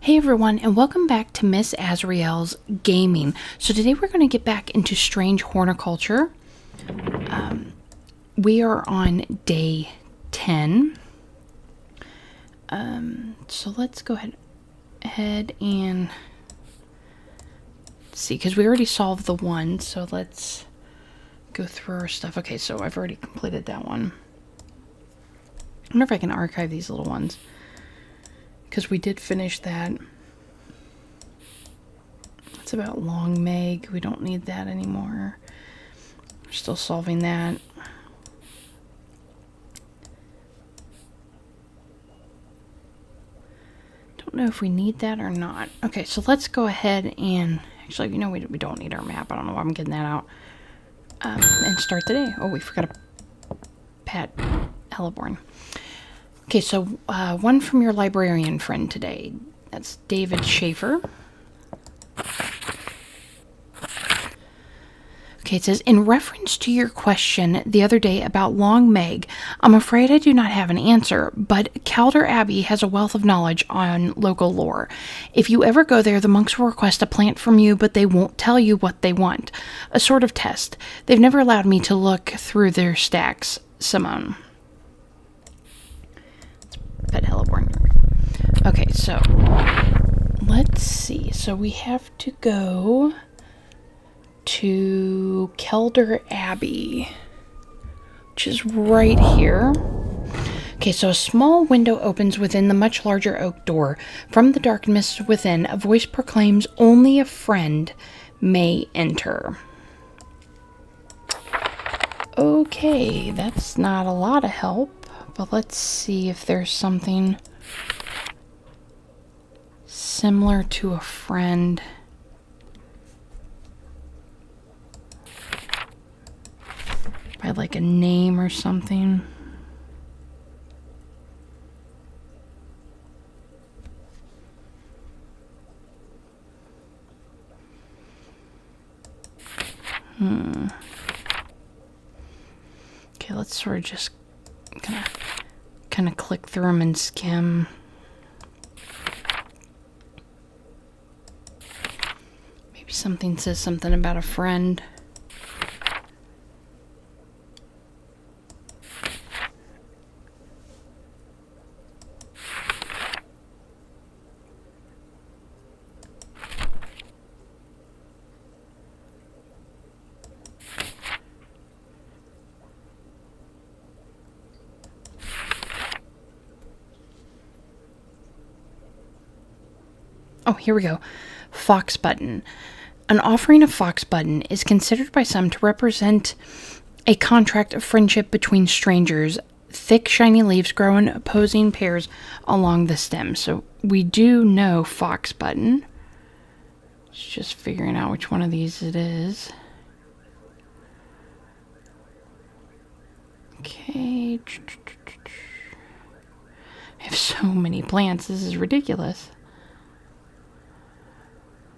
Hey everyone, and welcome back to Miss Azriel's Gaming. So today we're going to get back into Strange Horticulture. We are on day 10. So let's go ahead and see, because we already solved the one, so let's go through our stuff. Okay, so I've already completed that one. I wonder if I can archive these little ones, because we did finish that. It's about Long Meg. We don't need that anymore. We're still solving that. Don't know if we need that or not. Okay, so let's go ahead and... Actually, you know, we don't need our map. I don't know why I'm getting that out. And start the day. Oh, we forgot a pet. Helleborn. Okay, so one from your librarian friend today. That's David Schaefer. Okay, it says, in reference to your question the other day about Long Meg, I'm afraid I do not have an answer, but Calder Abbey has a wealth of knowledge on local lore. If you ever go there, the monks will request a plant from you, but they won't tell you what they want. A sort of test. They've never allowed me to look through their stacks. Simone. Pet Helleborn. Okay, so let's see. So we have to go to Calder Abbey, which is right here. Okay, so a small window opens within the much larger oak door. From the darkness within, a voice proclaims, only a friend may enter. Okay, that's not a lot of help, but let's see if there's something similar to a friend. By like a name or something. Okay, let's sort of just kind of click through them and skim. Maybe something says something about a friend. Oh, here we go. Fox button. An offering of fox button is considered by some to represent a contract of friendship between strangers. Thick, shiny leaves grow in opposing pairs along the stem. So we do know fox button. It's just figuring out which one of these it is. Okay. I have so many plants. This is ridiculous.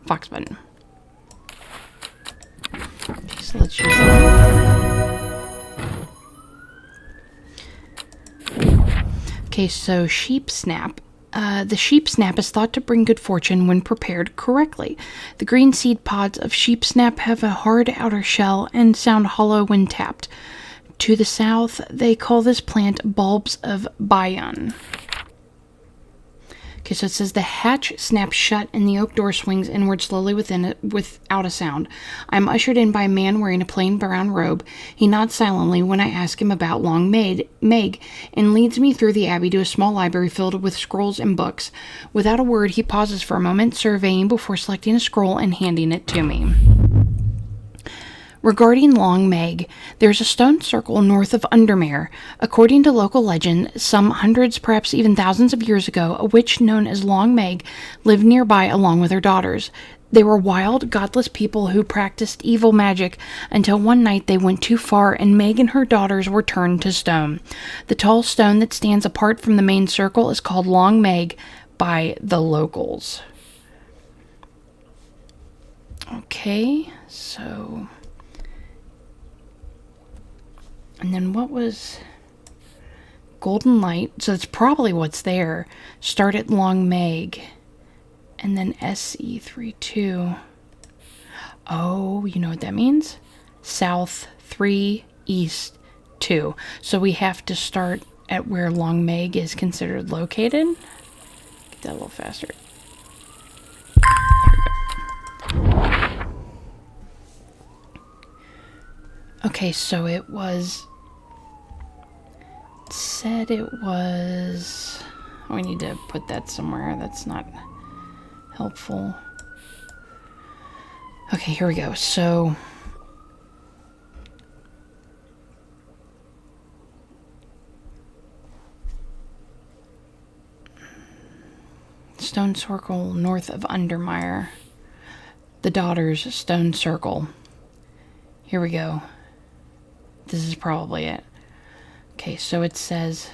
Fox button. Okay, so let's use that. Okay, so sheep snap. The sheep snap is thought to bring good fortune when prepared correctly. The green seed pods of sheep snap have a hard outer shell and sound hollow when tapped. To the south, they call this plant bulbs of Bayan. Okay, so it says the hatch snaps shut and the oak door swings inward slowly within it without a sound. I am ushered in by a man wearing a plain brown robe. He nods silently when I ask him about Long Meg and leads me through the abbey to a small library filled with scrolls and books. Without a word, he pauses for a moment, surveying before selecting a scroll and handing it to me. Regarding Long Meg, there's a stone circle north of Undermere. According to local legend, some hundreds, perhaps even thousands of years ago, a witch known as Long Meg lived nearby along with her daughters. They were wild, godless people who practiced evil magic until one night they went too far and Meg and her daughters were turned to stone. The tall stone that stands apart from the main circle is called Long Meg by the locals. Okay, so... And then what was Golden Light? So that's probably what's there. Start at Long Meg. And then SE32. Oh, you know what that means? South 3, East 2. So we have to start at where Long Meg is considered located. Get that a little faster. Okay, so it said it was... Oh, we need to put that somewhere. That's not helpful. Okay, here we go. So... Stone Circle north of Undermire. The Daughters Stone Circle. Here we go. This is probably it. Okay, so it says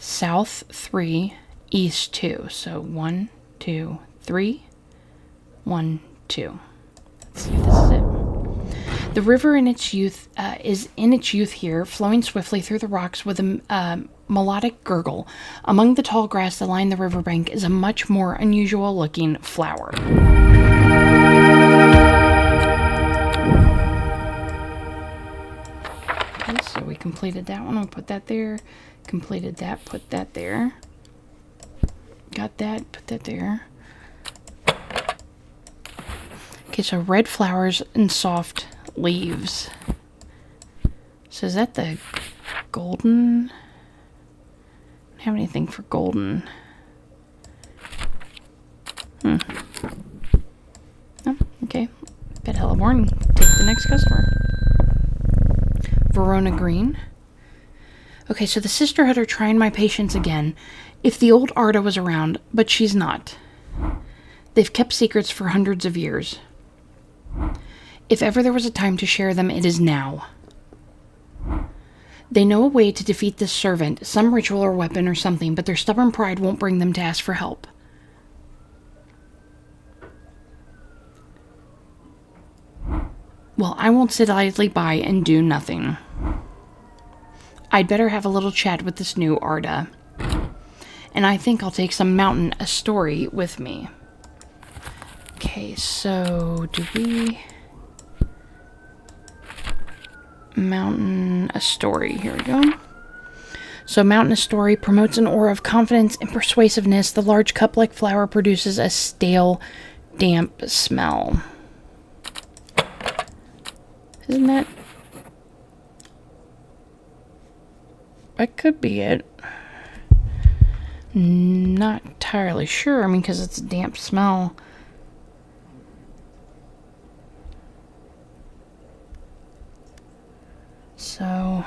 South 3, East 2. So 1, 2, 3, 1, 2. Let's see if this is it. The river in its youth is in its youth here, flowing swiftly through the rocks with a melodic gurgle. Among the tall grass that line the riverbank is a much more unusual looking flower. Okay, so we completed that one. We'll put that there. Completed that. Put that there. Got that. Put that there. Okay, so red flowers and soft leaves. So is that the golden? I don't have anything for golden. Oh, okay. Bet hella warning. Take the next customer. Verona Green. Okay, so the Sisterhood are trying my patience again. If the old Arda was around, but she's not. They've kept secrets for hundreds of years. If ever there was a time to share them, it is now. They know a way to defeat this servant, some ritual or weapon or something, but their stubborn pride won't bring them to ask for help. Well, I won't sit idly by and do nothing. I'd better have a little chat with this new Arda. And I think I'll take some Mountain Astory with me. Okay, so do we... Mountain Astory, here we go. So Mountain Astory promotes an aura of confidence and persuasiveness. The large cup-like flower produces a stale, damp smell. Isn't that... That could be it. Not entirely sure. I mean, because it's a damp smell. So...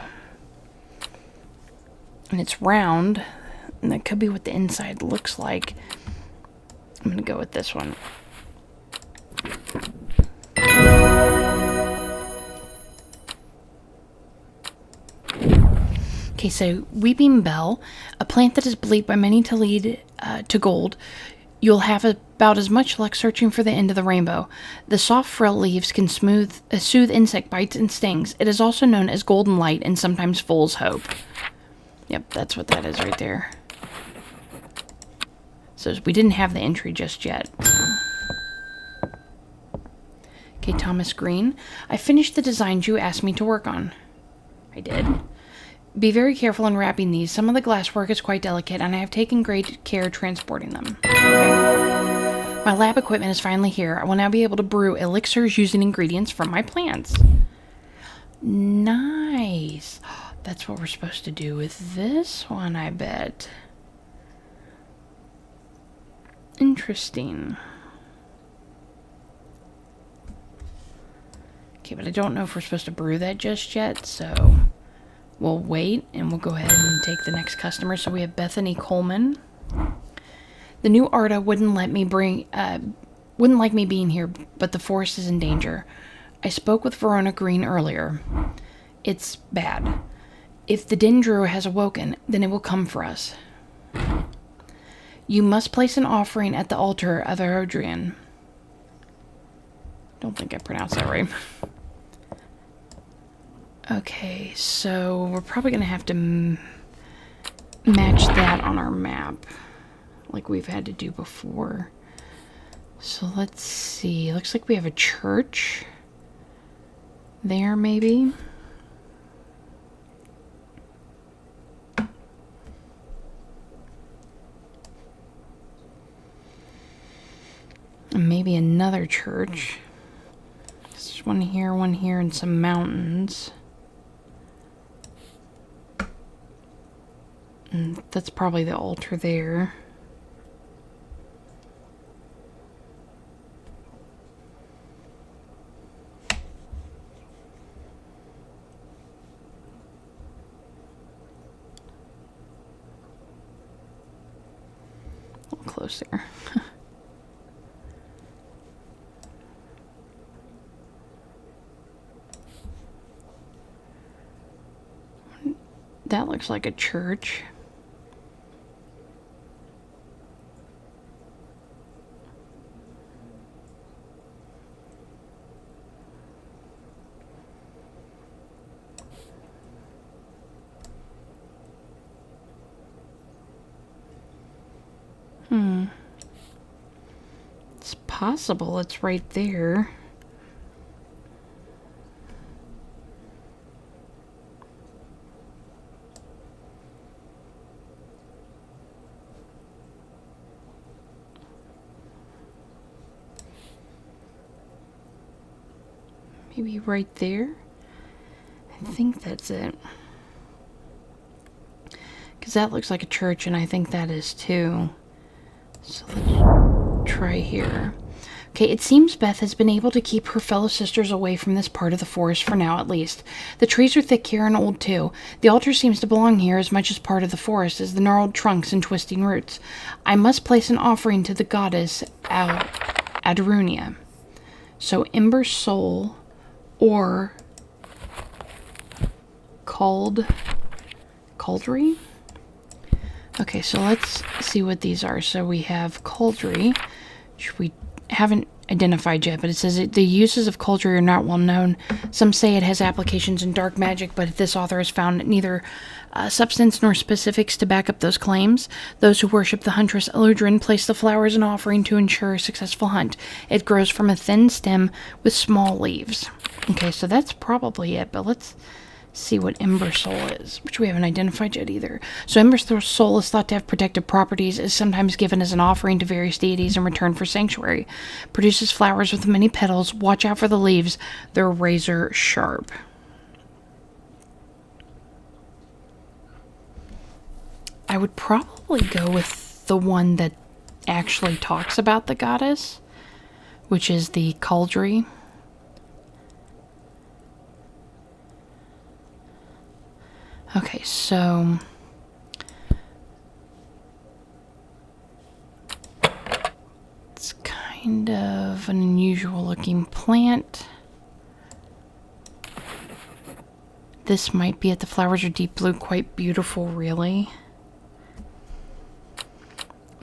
And it's round. And that could be what the inside looks like. I'm going to go with this one. Okay, so Weeping Bell, a plant that is believed by many to lead to gold. You'll have about as much luck searching for the end of the rainbow. The soft frill leaves can soothe insect bites and stings. It is also known as golden light and sometimes fool's hope. Yep, that's what that is right there. So we didn't have the entry just yet. Okay, Thomas Green. I finished the designs you asked me to work on. I did. Be very careful in wrapping these. Some of the glasswork is quite delicate, and I have taken great care transporting them. My lab equipment is finally here. I will now be able to brew elixirs using ingredients from my plants. Nice. That's what we're supposed to do with this one, I bet. Interesting. Okay, but I don't know if we're supposed to brew that just yet, so... We'll wait, and we'll go ahead and take the next customer. So we have Bethany Coleman. The new Arda wouldn't like me being here, but the forest is in danger. I spoke with Verona Green earlier. It's bad. If the Dendru has awoken, then it will come for us. You must place an offering at the altar of Erodrian. Don't think I pronounced that right. Okay, so we're probably going to have to match that on our map, like we've had to do before. So let's see. Looks like we have a church there, maybe. And maybe another church. There's one here, and some mountains. And that's probably the altar there. A little close there. That looks like a church. It's possible it's right there. Maybe right there. I think that's it. Because that looks like a church, and I think that is too. So let's try here. Okay, it seems Beth has been able to keep her fellow sisters away from this part of the forest for now, at least. The trees are thick here and old, too. The altar seems to belong here as much as part of the forest as the gnarled trunks and twisting roots. I must place an offering to the goddess Aderunia. So, Ember Soul or Cauldry? Okay, so let's see what these are. So we have Cauldry, which we haven't identified yet, but it says the uses of Cauldry are not well known. Some say it has applications in dark magic, but this author has found neither substance nor specifics to back up those claims. Those who worship the huntress Eludrin place the flowers in offering to ensure a successful hunt. It grows from a thin stem with small leaves. Okay, so that's probably it, but let's see what Ember Soul is, which we haven't identified yet either. So Ember Soul is thought to have protective properties, is sometimes given as an offering to various deities in return for sanctuary. Produces flowers with many petals. Watch out for the leaves. They're razor sharp. I would probably go with the one that actually talks about the goddess, which is the Cauldry. Okay, so it's kind of an unusual looking plant. This might be it. The flowers are deep blue, quite beautiful, really.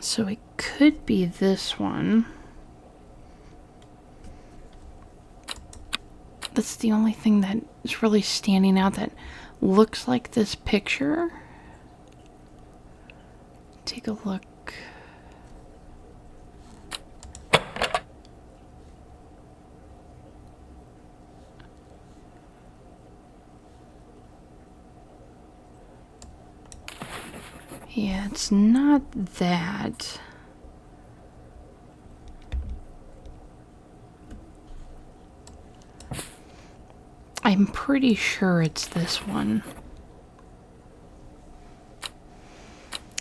So it could be this one. That's the only thing that is really standing out that looks like this picture. Take a look. Yeah, it's not that. I'm pretty sure it's this one.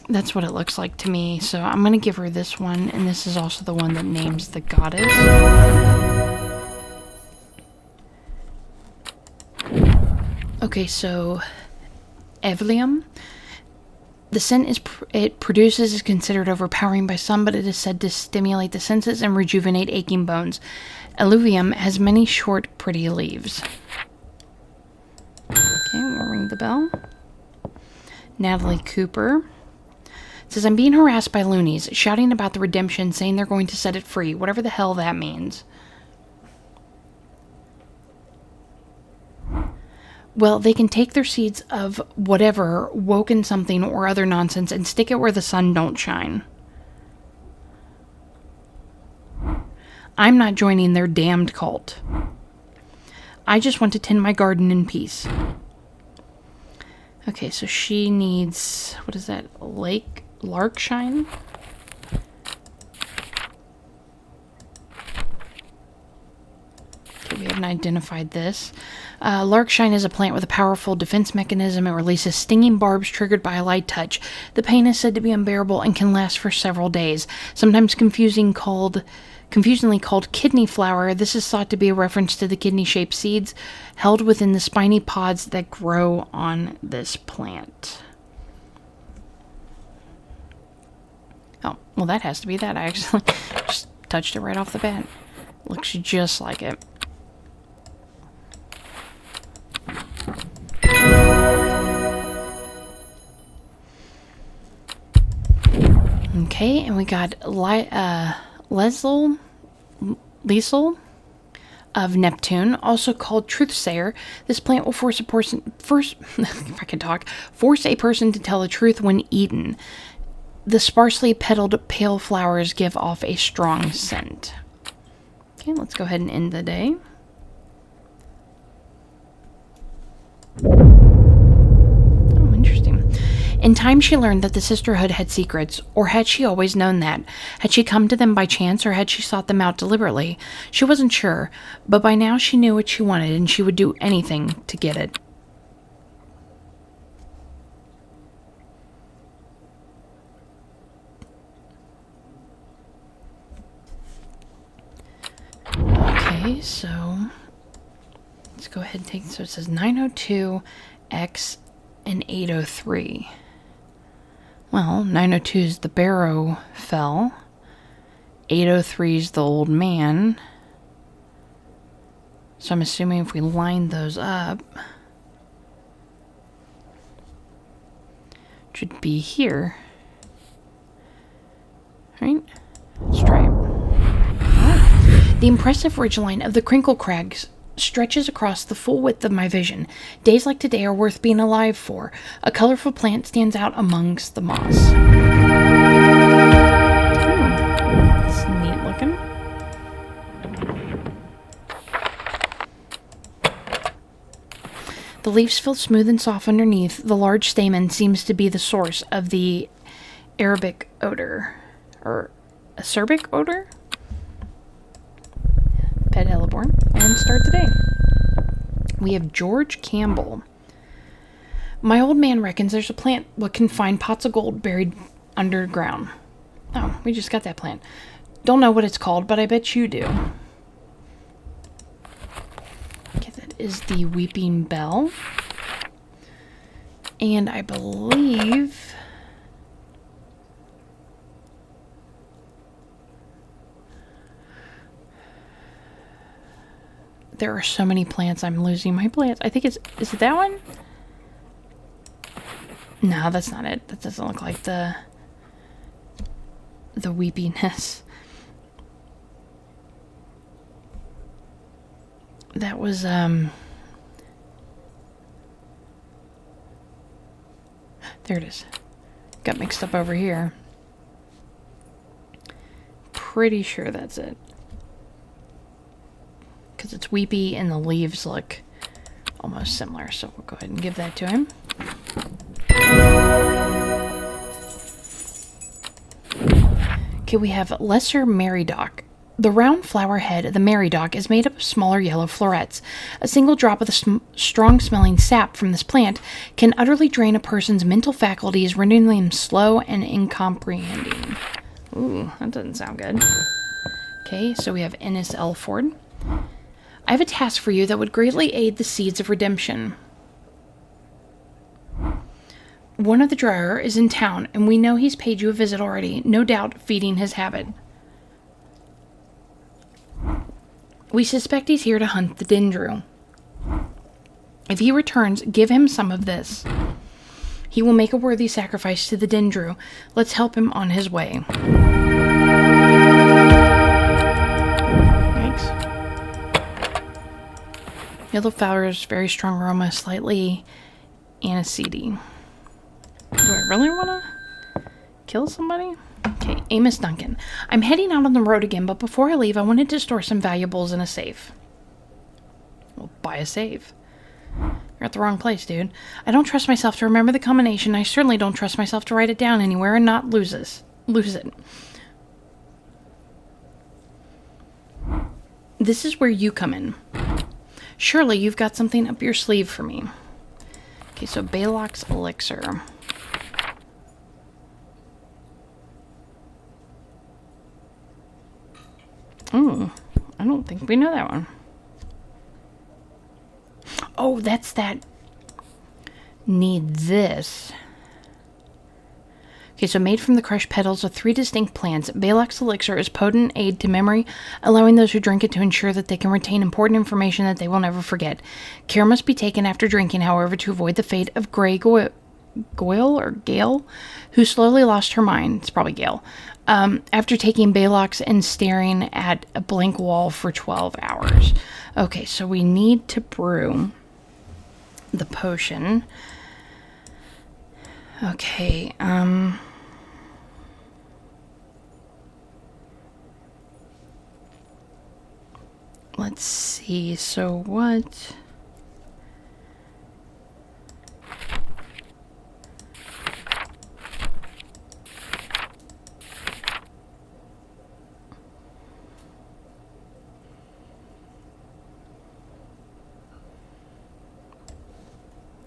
That's what it looks like to me. So I'm going to give her this one. And this is also the one that names the goddess. Okay, so Evelium. The scent it produces is considered overpowering by some, but it is said to stimulate the senses and rejuvenate aching bones. Eluvium has many short, pretty leaves. Okay, we'll ring the bell. Natalie Cooper. It says, I'm being harassed by loonies, shouting about the redemption, saying they're going to set it free, whatever the hell that means. Well, they can take their seeds of whatever, woken something or other nonsense, and stick it where the sun don't shine. I'm not joining their damned cult. I just want to tend my garden in peace. Okay, so she needs, what is that? Lake Larkshine? Okay, we haven't identified this. Larkshine is a plant with a powerful defense mechanism. It releases stinging barbs triggered by a light touch. The pain is said to be unbearable and can last for several days. Sometimes confusingly called kidney flower, this is thought to be a reference to the kidney-shaped seeds held within the spiny pods that grow on this plant. Oh, well, that has to be that. I actually just touched it right off the bat. Looks just like it. Okay, and we got Liesel of Neptune, also called Truthsayer. This plant will force a person to tell the truth when eaten. The sparsely petaled pale flowers give off a strong scent. Okay, let's go ahead and end the day. Oh, interesting. In time, she learned that the sisterhood had secrets, or had she always known that? Had she come to them by chance, or had she sought them out deliberately? She wasn't sure, but by now she knew what she wanted, and she would do anything to get it. Okay, so let's go ahead and take, so it says 902, X, and 803. Well, 902 is the barrow fell. 803 is the old man. So I'm assuming if we line those up, it should be here. Right? Let's try it. The impressive ridgeline of the Crinkle Crags stretches across the full width of my vision. Days like today are worth being alive for. A colorful plant stands out amongst the moss. That's neat looking. The leaves feel smooth and soft underneath. The large stamen seems to be the source of the Arabic odor. Or acerbic odor? Pet Hellebore, and start the day. We have George Campbell. My old man reckons there's a plant what can find pots of gold buried underground. Oh, we just got that plant. Don't know what it's called, but I bet you do. Okay, that is the Weeping Bell. And I believe there are so many plants, I'm losing my plants. I think is it that one? No, that's not it. That doesn't look like the weepiness. That was, there it is. Got mixed up over here. Pretty sure that's it. Because it's weepy and the leaves look almost similar. So we'll go ahead and give that to him. Okay, we have Lesser Marydock. The round flower head of the Marydock is made up of smaller yellow florets. A single drop of the strong-smelling sap from this plant can utterly drain a person's mental faculties, rendering them slow and incomprehending. Ooh, that doesn't sound good. Okay, so we have Ennis Elford. I have a task for you that would greatly aid the seeds of redemption. One of the drawer is in town, and we know he's paid you a visit already, no doubt feeding his habit. We suspect he's here to hunt the Dendrew. If he returns, give him some of this. He will make a worthy sacrifice to the Dendrew. Let's help him on his way. Yellow flowers, very strong aroma, slightly aniseedy. Do I really want to kill somebody? Okay. Okay, Amos Duncan. I'm heading out on the road again, but before I leave, I wanted to store some valuables in a safe. Well, buy a safe. You're at the wrong place, dude. I don't trust myself to remember the combination. I certainly don't trust myself to write it down anywhere and not lose it. This is where you come in. Surely you've got something up your sleeve for me. Okay, so Balok's Elixir. Oh, I don't think we know that one. Oh, that's that. Need this. Okay, so made from the crushed petals of 3 distinct plants, Balok's Elixir is potent aid to memory, allowing those who drink it to ensure that they can retain important information that they will never forget. Care must be taken after drinking, however, to avoid the fate of Grey Gale, who slowly lost her mind. It's probably Gale. After taking Balok's and staring at a blank wall for 12 hours. Okay, so we need to brew the potion. Okay, let's see, so what?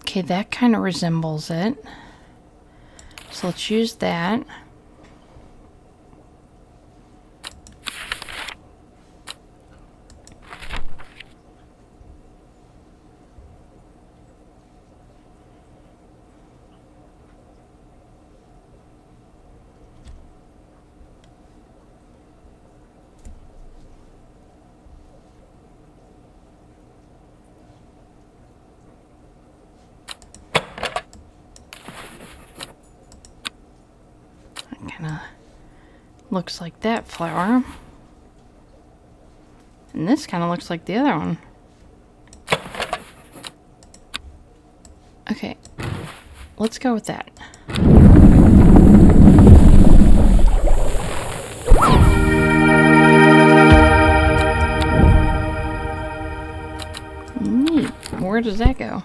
Okay, that kind of resembles it. So let's use that. Looks like that flower. And this kind of looks like the other one. Okay, let's go with that. Neat. Where does that go?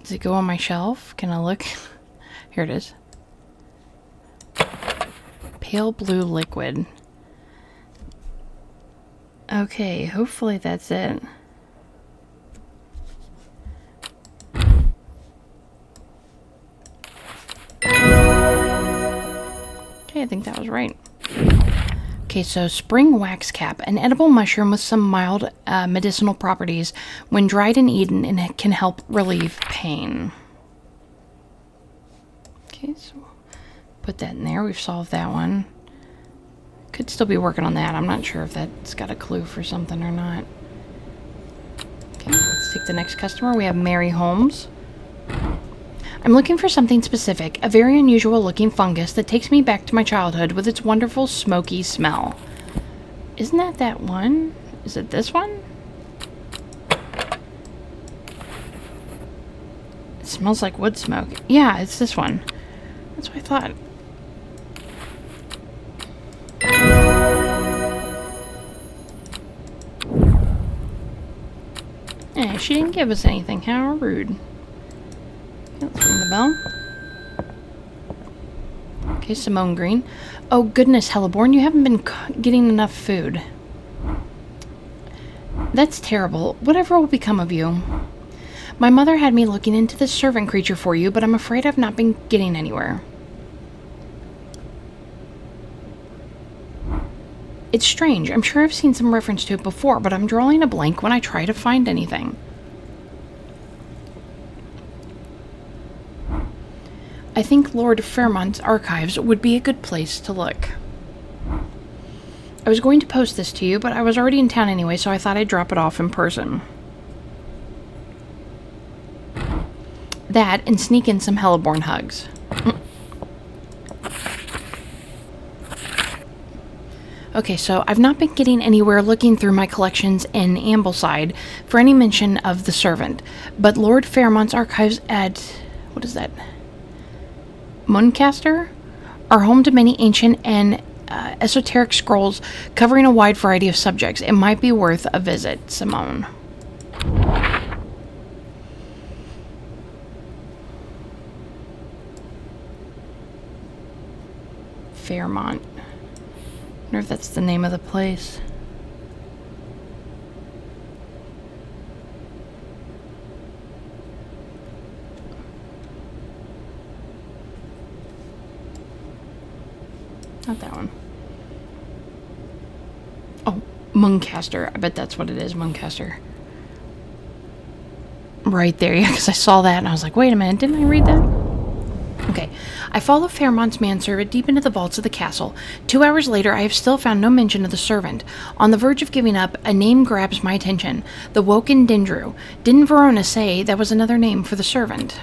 Does it go on my shelf? Can I look? Here it is. Pale blue liquid. Okay, hopefully that's it. Okay, I think that was right. Okay, so spring wax cap, an edible mushroom with some mild medicinal properties. When dried and eaten, and it can help relieve pain. Okay, so put that in there. We've solved that one. Could still be working on that. I'm not sure if that's got a clue for something or not. Okay, let's take the next customer. We have Mary Holmes. I'm looking for something specific, a very unusual looking fungus that takes me back to my childhood with its wonderful smoky smell. Isn't that one? Is it this one? It smells like wood smoke. Yeah, it's this one. That's what I thought. Eh, she didn't give us anything. How rude. Okay, let's ring the bell. Okay, Simone Green. Oh, goodness, Helleborn, you haven't been getting enough food. That's terrible. Whatever will become of you? My mother had me looking into this servant creature for you, but I'm afraid I've not been getting anywhere. It's strange. I'm sure I've seen some reference to it before, but I'm drawing a blank when I try to find anything. I think Lord Fairmont's archives would be a good place to look. I was going to post this to you, but I was already in town anyway, so I thought I'd drop it off in person. That, and sneak in some Helleborn hugs. Okay, so I've not been getting anywhere looking through my collections in Ambleside for any mention of the servant, but Lord Fairmont's archives at... what is that? Muncaster are home to many ancient and esoteric scrolls covering a wide variety of subjects. It might be worth a visit, Simone. Fairmont. I wonder if that's the name of the place. Not that one. Oh, Muncaster. I bet that's what it is, Muncaster. Right there, yeah, because I saw that and I was like, wait a minute, didn't I read that? Okay, I follow Fairmont's manservant deep into the vaults of the castle. 2 hours later, I have still found no mention of the servant. On the verge of giving up, a name grabs my attention. The Woken Dendru. Didn't Verona say that was another name for the servant?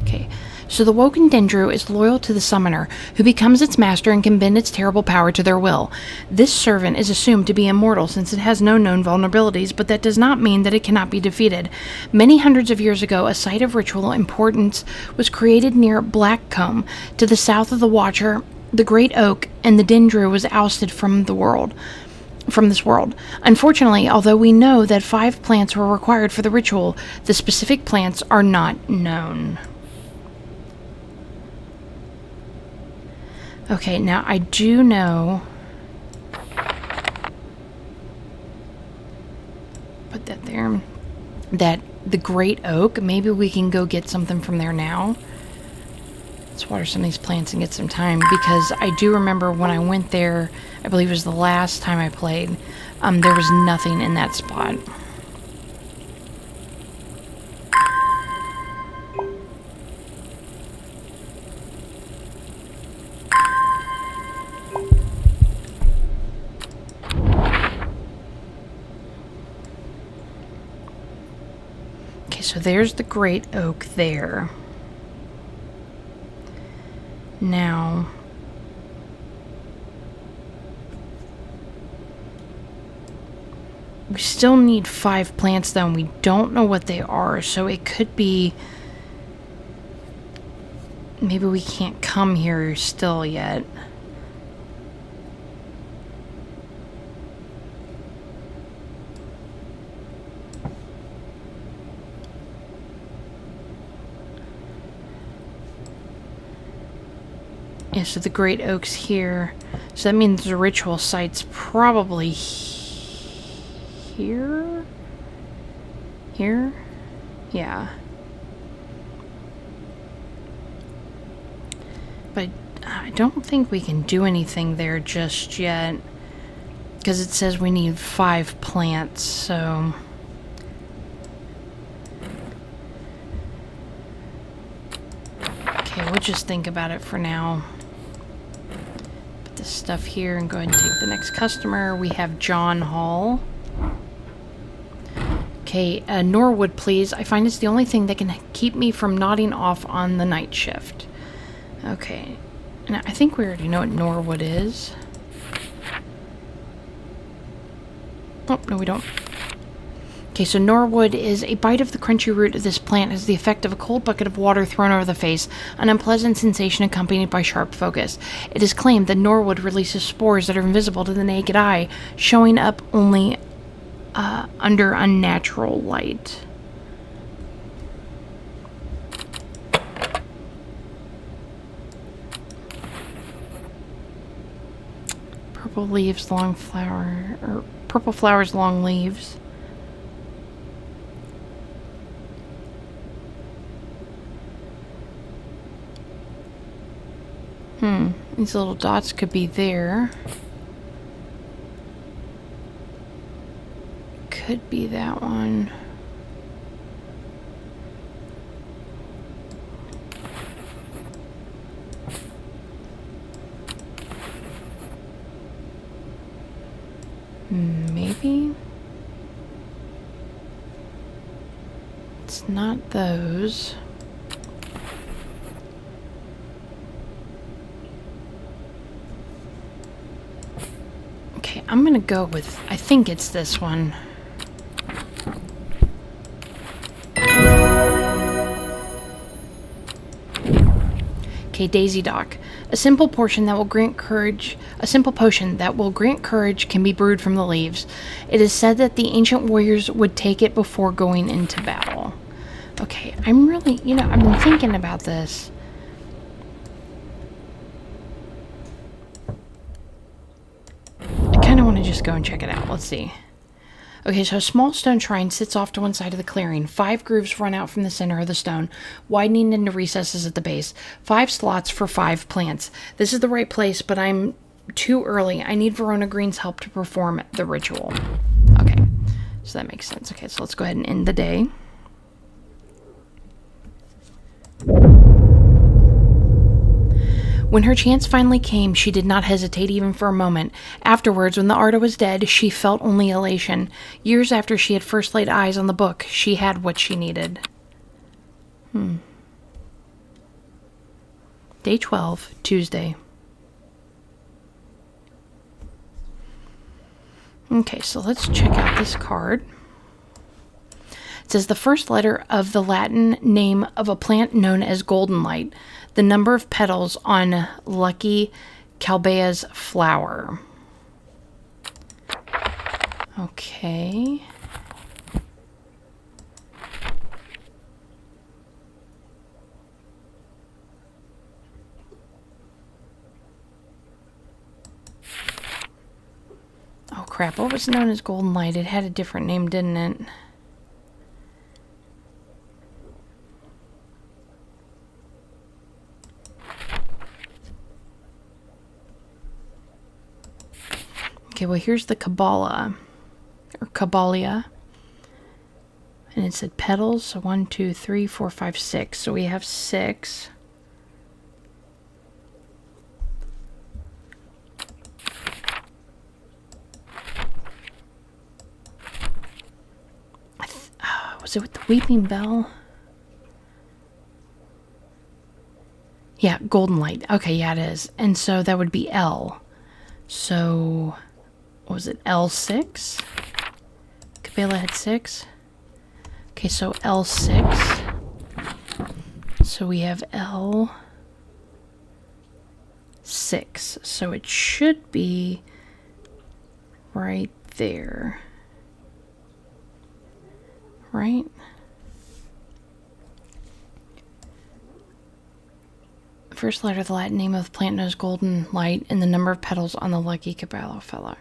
Okay, so the Woken Dendru is loyal to the summoner, who becomes its master and can bend its terrible power to their will. This servant is assumed to be immortal since it has no known vulnerabilities, but that does not mean that it cannot be defeated. Many hundreds of years ago, a site of ritual importance was created near Blackcomb, to the south of the Watcher, the Great Oak, and the Dendru was ousted from this world. Unfortunately, although we know that 5 plants were required for the ritual, the specific plants are not known. Okay, now I do know, put that there, that the Great Oak, maybe we can go get something from there now. Let's water some of these plants and get some time, because I do remember when I went there, I believe it was the last time I played, there was nothing in that spot. So there's the Great Oak there. Now, we still need 5 plants though, and we don't know what they are, so it could be maybe we can't come here still yet. Yeah, so the Great Oak's here. So that means the ritual site's probably here? Here? Yeah. But I don't think we can do anything there just yet, because it says we need 5 plants, so... Okay, we'll just think about it for now. This stuff here and go ahead and take the next customer. We have John Hall. Okay, Norwood, please. I find it's the only thing that can keep me from nodding off on the night shift. Okay, and I think we already know what Norwood is. Oh, no we don't. Okay, so Norwood is a bite of the crunchy root of this plant has the effect of a cold bucket of water thrown over the face, an unpleasant sensation accompanied by sharp focus. It is claimed that Norwood releases spores that are invisible to the naked eye, showing up only under unnatural light. Purple leaves, long flower, or purple flowers, long leaves. These little dots could be there. Could be that one. Maybe. It's not those. Okay, I'm gonna go with, I think it's this one. Okay, Okay, Daisy Dock. A simple potion that will grant courage. A simple potion that will grant courage can be brewed from the leaves. It is said that the ancient warriors would take it before going into battle. Okay, I'm really, I've been thinking about this. I kind of want to just go and check it out. Let's see. Okay, so a small stone shrine sits off to one side of the clearing. 5 grooves run out from the center of the stone, widening into recesses at the base. 5 slots for 5 plants. This is the right place, but I'm too early. I need Verona Green's help to perform the ritual. Okay, so that makes sense. Okay, so let's go ahead and end the day. When her chance finally came, she did not hesitate even for a moment. Afterwards, when the Arda was dead, she felt only elation. Years after she had first laid eyes on the book, she had what she needed. Day 12, Tuesday. Okay, so let's check out this card. It says the first letter of the Latin name of a plant known as golden light. The number of petals on lucky Calbea's flower. Okay. Oh crap, what was known as golden light? It had a different name, didn't it? Okay, well, here's the Kabbalah, or Kabbalia. And it said petals, so 1, 2, 3, 4, 5, 6. So we have 6. Was it with the Weeping Bell? Yeah, golden light. Okay, yeah, it is. And so that would be L. So... what was it, L6? Cabela had 6. Okay, so L6. So we have L6. So it should be right there. Right? First letter of the Latin name of the plant known as golden light and the number of petals on the lucky Cabela flower.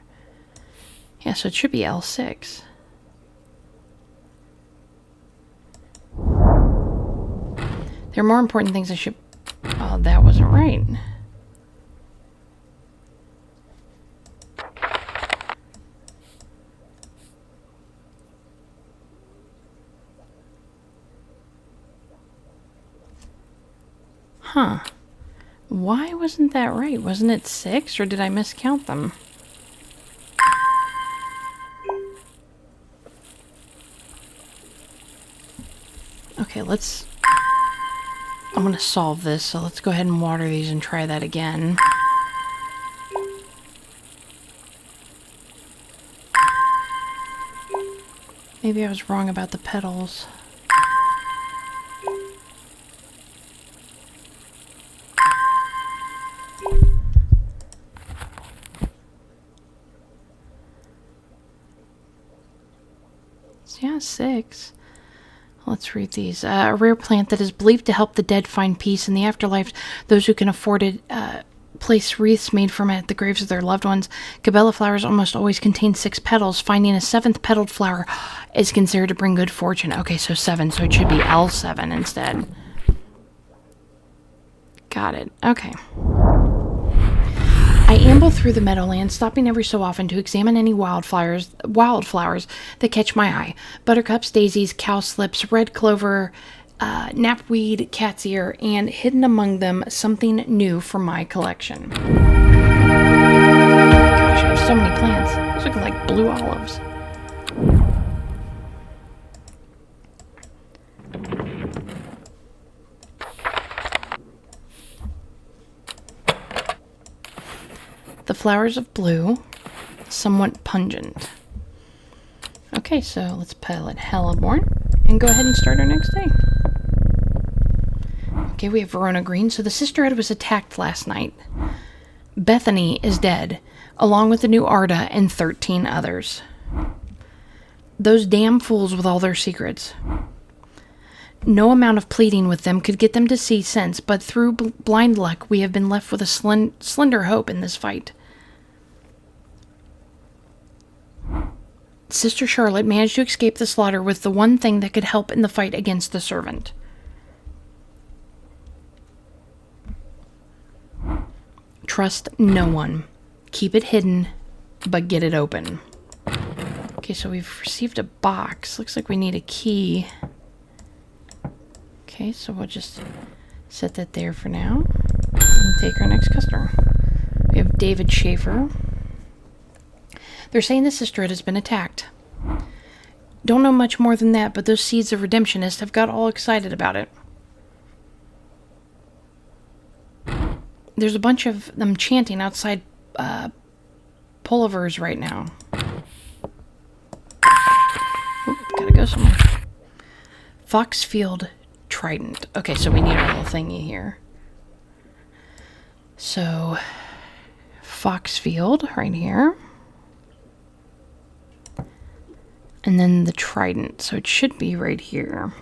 Yeah, so it should be L6. There are more important things I should... oh, that wasn't right. Huh. Why wasn't that right? Wasn't it 6, or did I miscount them? Okay, let's... I'm going to solve this, so let's go ahead and water these and try that again. Maybe I was wrong about the petals. Yeah, 6. Let's read these. A rare plant that is believed to help the dead find peace in the afterlife. Those who can afford it place wreaths made from it at the graves of their loved ones. Cabela flowers almost always contain 6 petals. Finding a 7th petaled flower is considered to bring good fortune. Okay, so 7, so it should be L7 instead. Got it. Okay. I amble through the meadowland, stopping every so often to examine any wildflowers that catch my eye. Buttercups, daisies, cowslips, red clover, knapweed, cat's ear, and hidden among them something new from my collection. Gosh, I have so many plants. These look like blue olives. The flowers of blue, somewhat pungent. Okay, so let's pilot Hellborn and go ahead and start our next day. Okay, we have Verona Green. So the sisterhood was attacked last night. Bethany is dead, along with the new Arda and 13 others. Those damn fools with all their secrets. No amount of pleading with them could get them to see sense, but through blind luck, we have been left with a slender hope in this fight. Sister Charlotte managed to escape the slaughter with the one thing that could help in the fight against the servant. Trust no one. Keep it hidden, but get it open. Okay, so we've received a box. Looks like we need a key. Okay, so we'll just set that there for now and take our next customer. We have David Schaefer. They're saying the sisterhood has been attacked. Don't know much more than that, but those seeds of redemptionists have got all excited about it. There's a bunch of them chanting outside Pulliver's right now. Oop, gotta go somewhere. Foxfield Trident. Okay, so we need a little thingy here. So, Foxfield right here. And then the Trident. So it should be right here.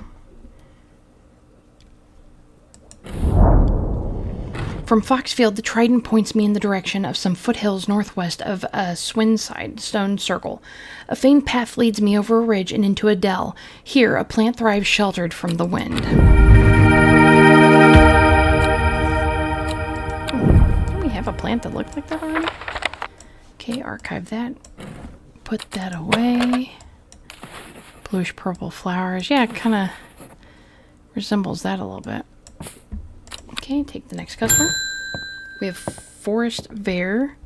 From Foxfield, the Trident points me in the direction of some foothills northwest of a Swinside stone circle. A faint path leads me over a ridge and into a dell. Here, a plant thrives sheltered from the wind. Don't we have a plant that looked like that already? Okay, archive that. Put that away. Bluish purple flowers. Yeah, it kind of resembles that a little bit. Okay, take the next customer. We have Forest Vare.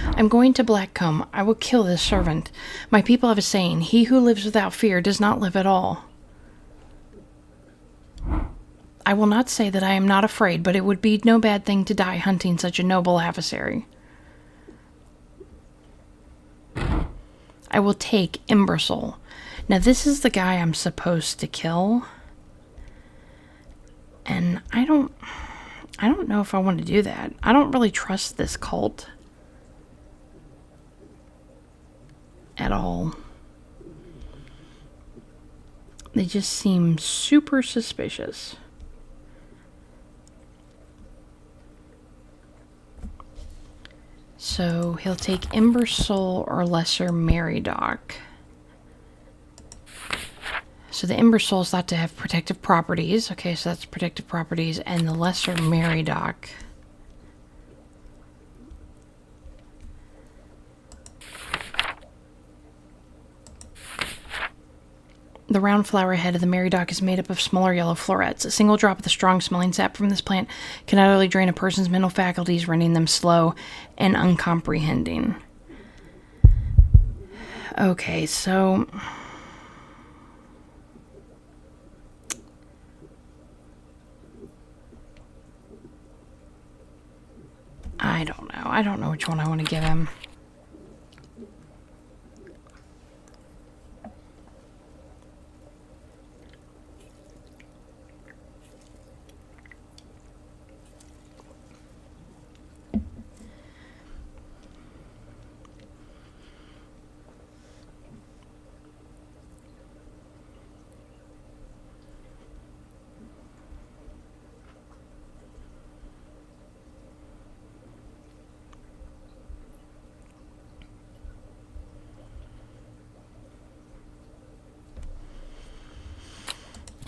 I'm going to Blackcomb. I will kill this servant. My people have a saying, he who lives without fear does not live at all. I will not say that I am not afraid, but it would be no bad thing to die hunting such a noble adversary. I will take Embersoul. Now this is the guy I'm supposed to kill. And I don't know if I want to do that. I don't really trust this cult at all. They just seem super suspicious. So he'll take Embersoul or Lesser Meridoc. So the Embersoul is thought to have protective properties. Okay, so that's protective properties. And the Lesser Meridoc. The round flower head of the Meridoc is made up of smaller yellow florets. A single drop of the strong-smelling sap from this plant can utterly drain a person's mental faculties, rendering them slow and uncomprehending. Okay, so I don't know. I don't know which one I want to give him.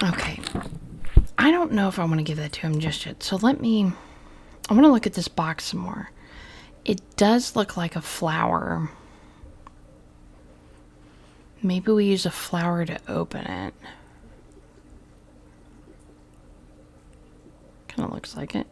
Okay. I don't know if I want to give that to him just yet. So I want to look at this box some more. It does look like a flower. Maybe we use a flower to open it. Kind of looks like it.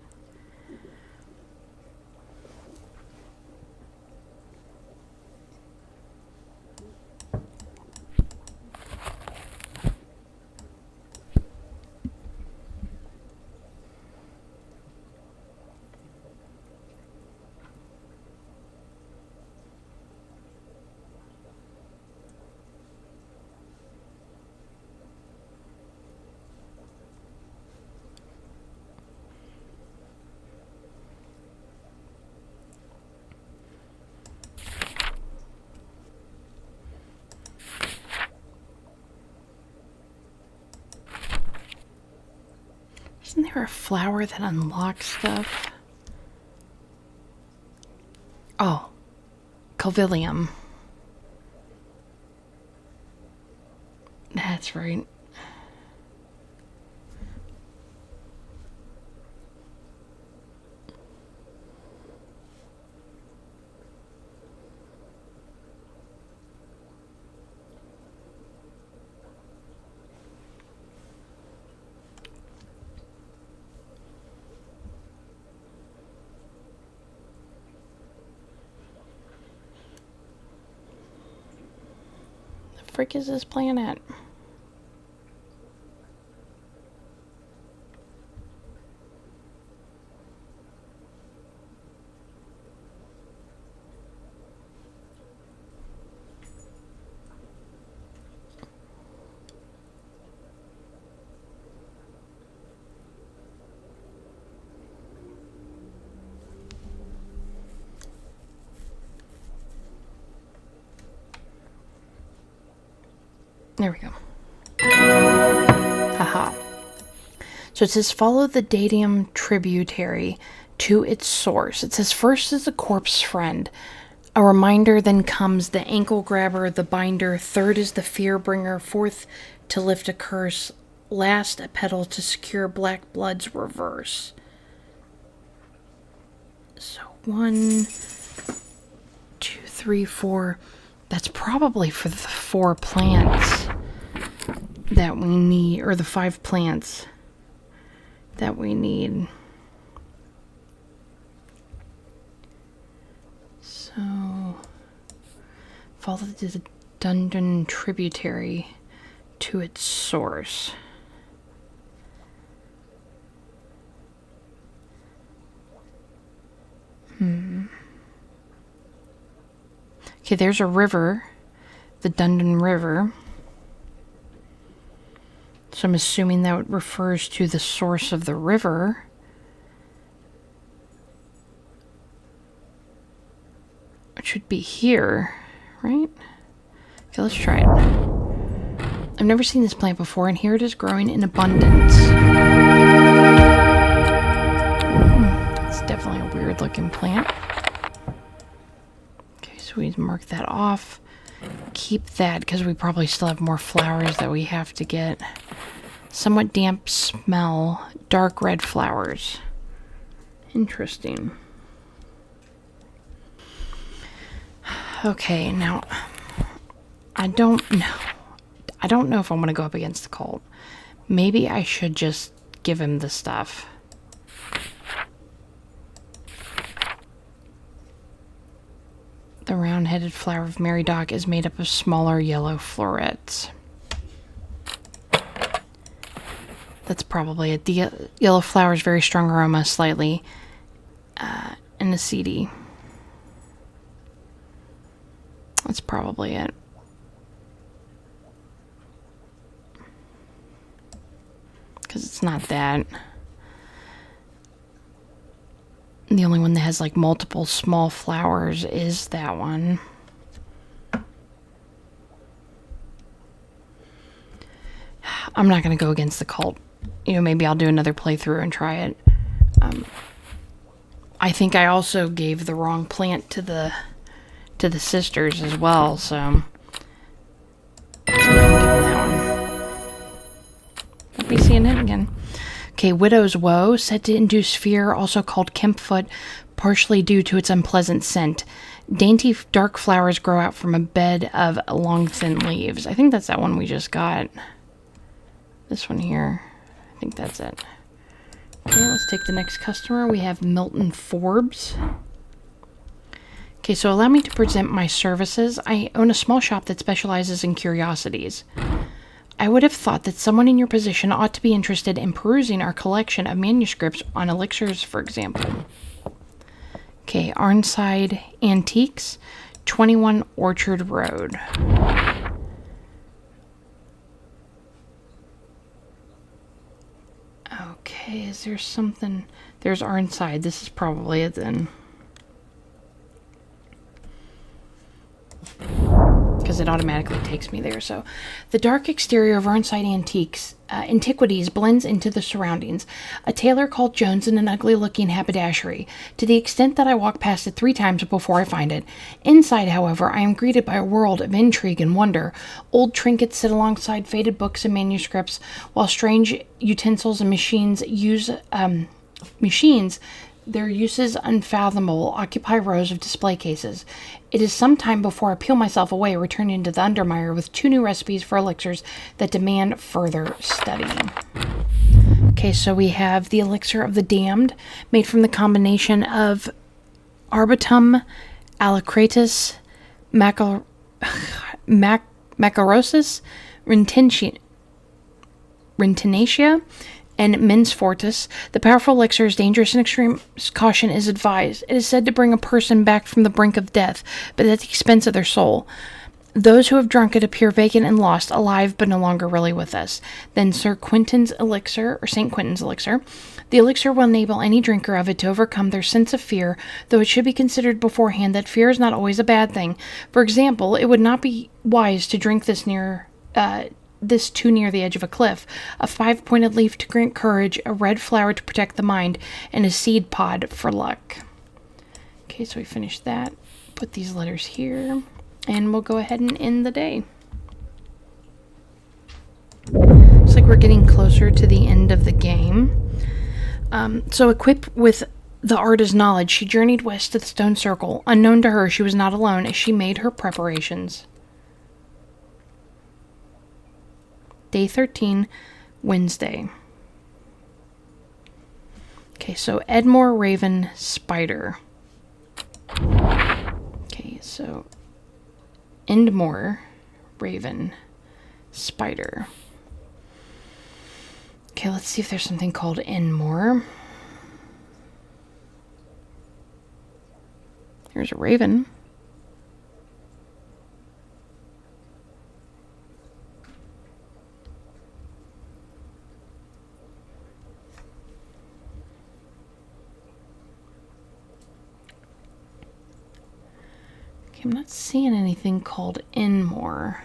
Isn't there a flower that unlocks stuff? Oh, Calvillium. That's right. The frick is this planet? There we go. Haha. So it says follow the Dadium tributary to its source. It says first is the corpse friend. A reminder, then comes the ankle grabber, the binder. Third is the fear bringer. Fourth, to lift a curse. Last, a petal to secure black blood's reverse. So 1, 2, 3, 4. That's probably for the 4 plants that we need, or the 5 plants that we need. So, follow the dungeon tributary to its source. Okay, there's a river, the Dundon River. So I'm assuming that refers to the source of the river. It should be here, right? Okay, let's try it. I've never seen this plant before, and here it is growing in abundance. It's definitely a weird looking plant. Okay, so we mark that off. Keep that because we probably still have more flowers that we have to get. Somewhat damp smell, dark red flowers. Interesting. Okay, now I don't know. I don't know if I'm going to go up against the cult. Maybe I should just give him the stuff. The round-headed flower of Mary Dock is made up of smaller yellow florets. That's probably it. The yellow flower is very strong aroma, slightly aniseedy. That's probably it. Because it's not that. The only one that has like multiple small flowers is that one. I'm not going to go against the cult. You know, maybe I'll do another playthrough and try it. I think I also gave the wrong plant to the sisters as well, so I'm gonna give them that one. I'll be seeing it again. Okay, Widow's Woe, said to induce fear, also called Kempfoot, partially due to its unpleasant scent. Dainty dark flowers grow out from a bed of long thin leaves. I think that's that one we just got. This one here. I think that's it. Okay, let's take the next customer. We have Milton Forbes. Okay, so allow me to present my services. I own a small shop that specializes in curiosities. I would have thought that someone in your position ought to be interested in perusing our collection of manuscripts on elixirs, for example. Okay, Arnside Antiques, 21 Orchard Road. Okay, is there something? There's Arnside. This is probably it then. Because it automatically takes me there. So, the dark exterior of Ironside Antiquities blends into the surroundings. A tailor called Jones in an ugly-looking haberdashery, to the extent that I walk past it 3 times before I find it. Inside, however, I am greeted by a world of intrigue and wonder. Old trinkets sit alongside faded books and manuscripts, while strange utensils and machines, their uses unfathomable, occupy rows of display cases. It is some time before I peel myself away, returning to the Undermire with 2 new recipes for elixirs that demand further studying. Okay, so we have the Elixir of the Damned, made from the combination of Arbitum, Alacratus, Macarosis, Rentinacia, and Mens Fortis. The powerful elixir is dangerous and extreme caution is advised. It is said to bring a person back from the brink of death, but at the expense of their soul. Those who have drunk it appear vacant and lost, alive but no longer really with us. Then Sir Quentin's elixir, or St. Quentin's elixir. The elixir will enable any drinker of it to overcome their sense of fear, though it should be considered beforehand that fear is not always a bad thing. For example, it would not be wise to drink this too near the edge of a cliff. A 5-pointed leaf to grant courage, a red flower to protect the mind, and a seed pod for luck. Okay, so we finished that. Put these letters here, and we'll go ahead and end the day. Looks like we're getting closer to the end of the game. So equipped with the artist's knowledge, she journeyed west to the stone circle. Unknown to her, she was not alone as she made her preparations. Day 13, Wednesday. Okay, so Edmore, Raven, Spider. Okay, so Endmore, Raven, Spider. Okay, let's see if there's something called Endmore. Here's a raven. I'm not seeing anything called Enmore.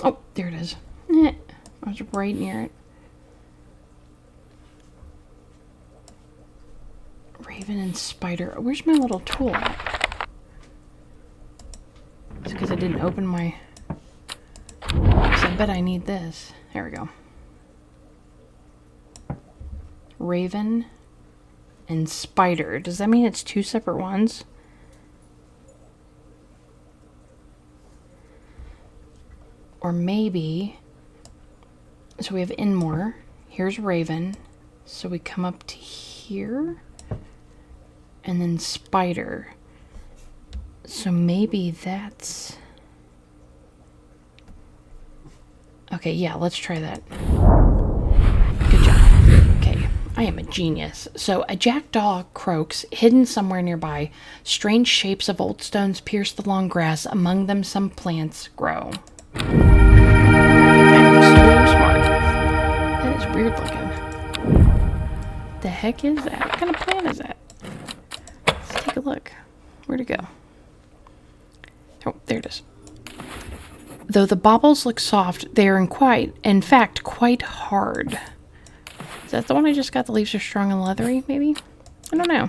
Oh, there it is. I was right near it. Raven and Spider. Where's my little tool at? It's because I didn't open my... I bet I need this. There we go. Raven and Spider. Does that mean it's 2 separate ones? Or maybe... So we have Enmore. Here's Raven. So we come up to here. And then Spider. So maybe that's... Okay, yeah, let's try that. Good job. Okay, I am a genius. So a jackdaw croaks, hidden somewhere nearby. Strange shapes of old stones pierce the long grass. Among them some plants grow. I'm so smart. That is weird looking. The heck is that? What kind of plant is that? Let's take a look. Where'd it go? Oh, there it is. Though the baubles look soft, they are in fact quite hard. Is that the one I just got? The leaves are strong and leathery, maybe? I don't know.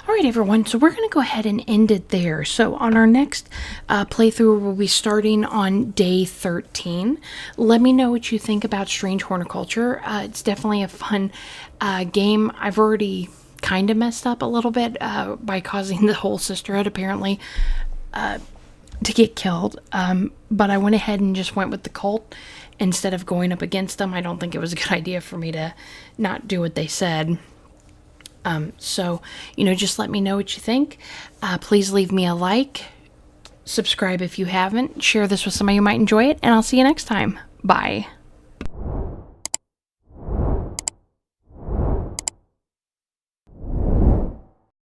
All right, everyone. So we're going to go ahead and end it there. So on our next playthrough, we'll be starting on day 13. Let me know what you think about Strange Horticulture. It's definitely a fun game. I've already kind of messed up a little bit by causing the whole sisterhood, apparently, to get killed. But I went ahead and just went with the cult instead of going up against them. I don't think it was a good idea for me to not do what they said. So, just let me know what you think. Please leave me a like. Subscribe if you haven't. Share this with somebody who might enjoy it. And I'll see you next time. Bye.